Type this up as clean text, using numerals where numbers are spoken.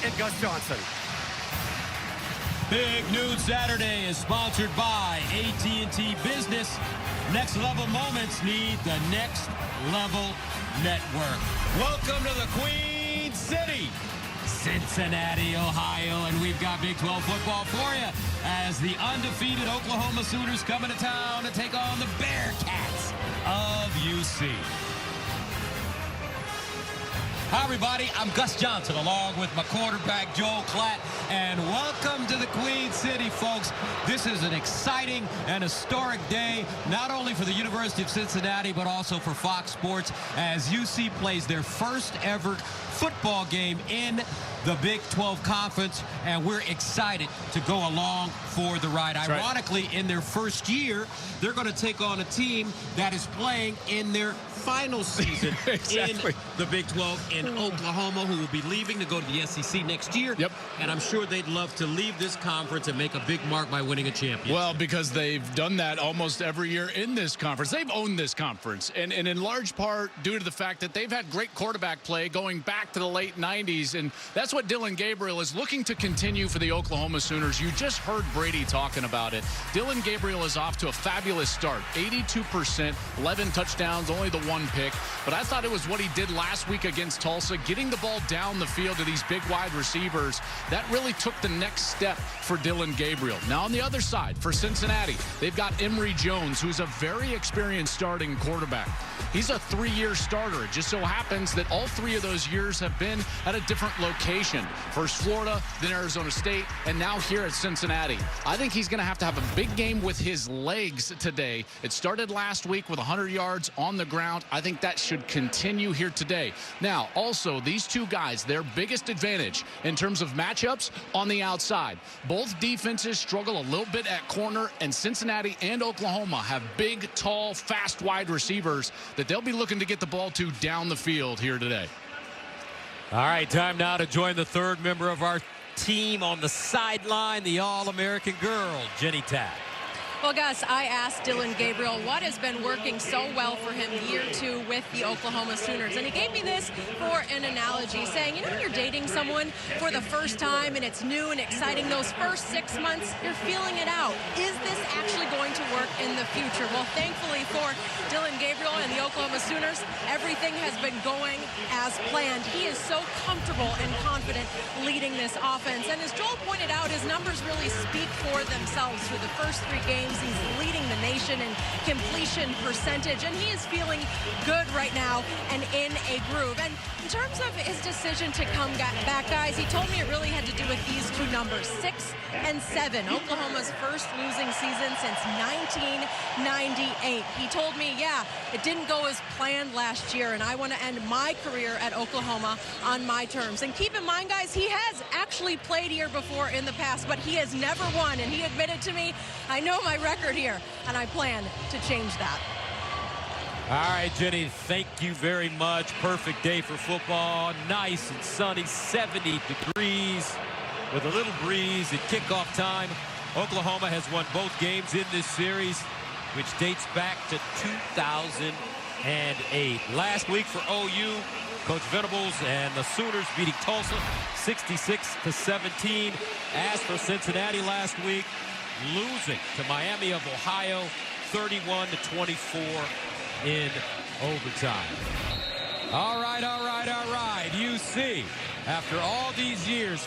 and Gus Johnson. Big Noon Saturday is sponsored by AT&T Business. Next level moments need the Next Level Network. Welcome to the Queen City, Cincinnati, Ohio, and we've got Big 12 football for you as the undefeated Oklahoma Sooners come into town to take on the Bearcats of UC. Hi, everybody. I'm Gus Johnson, along with my quarterback, Joel Klatt, and welcome to the Queen City, folks. This is an exciting and historic day, not only for the University of Cincinnati, but also for Fox Sports, as UC plays their first ever football game in the Big 12 Conference, and we're excited to go along for the ride. That's Ironically, in their first year, they're going to take on a team that is playing in their final season exactly. in the Big 12 in Oklahoma, who will be leaving to go to the SEC next year. Yep. And I'm sure they'd love to leave this conference and make a big mark by winning a championship. Well, because they've done that almost every year in this conference. They've owned this conference, and in large part due to the fact that they've had great quarterback play going back to the late 90s, and that's what Dillon Gabriel is looking to continue for the Oklahoma Sooners. You just heard Brady talking about it. Dillon Gabriel is off to a fabulous start. 82%, 11 touchdowns, only the one pick. But I thought it was what he did last week against Tulsa, getting the ball down the field to these big wide receivers. That really took the next step for Dillon Gabriel. Now on the other side, for Cincinnati, they've got Emory Jones, who's a very experienced starting quarterback. He's a 3-year starter. It just so happens that all 3 of those years have been at a different location. First Florida, then Arizona State, and now here at Cincinnati. I think he's going to have a big game with his legs today. It started last week with 100 yards on the ground. I think that should continue here today. Now, also, these two guys, their biggest advantage in terms of matchups on the outside. Both defenses struggle a little bit at corner, and Cincinnati and Oklahoma have big, tall, fast wide receivers that they'll be looking to get the ball to down the field here today. All right, time now to join the third member of our team on the sideline, the All-American girl, Jenny Tapp. Well, Gus, I asked Dillon Gabriel what has been working so well for him year 2 with the Oklahoma Sooners. And he gave me this for an analogy, saying, you know, you're dating someone for the first time and it's new and exciting. Those first 6 months, you're feeling it out. Is this actually going to work in the future? Well, thankfully for Dillon Gabriel and the Oklahoma Sooners, everything has been going as planned. He is so comfortable and confident leading this offense. And as Joel pointed out, his numbers really speak for themselves through the first 3 games. He's leading the nation in completion percentage, and he is feeling good right now and in a groove. And in terms of his decision to come back, guys, he told me it really had to do with these 2 numbers, 6 and 7. Oklahoma's first losing season since 1998. He told me, yeah, it didn't go as planned last year, and I want to end my career at Oklahoma on my terms. And keep in mind, guys, he has actually played here before in the past, but he has never won, and he admitted to me, I know my record here, and I plan to change that. All right, Jenny, thank you very much. Perfect day for football. Nice and sunny, 70 degrees with a little breeze at kickoff time. Oklahoma has won both games in this series, which dates back to 2008. Last week for OU, Coach Venables and the Sooners beating Tulsa 66-17. As for Cincinnati last week, losing to Miami of Ohio 31-24 in overtime. All right. UC, after all these years,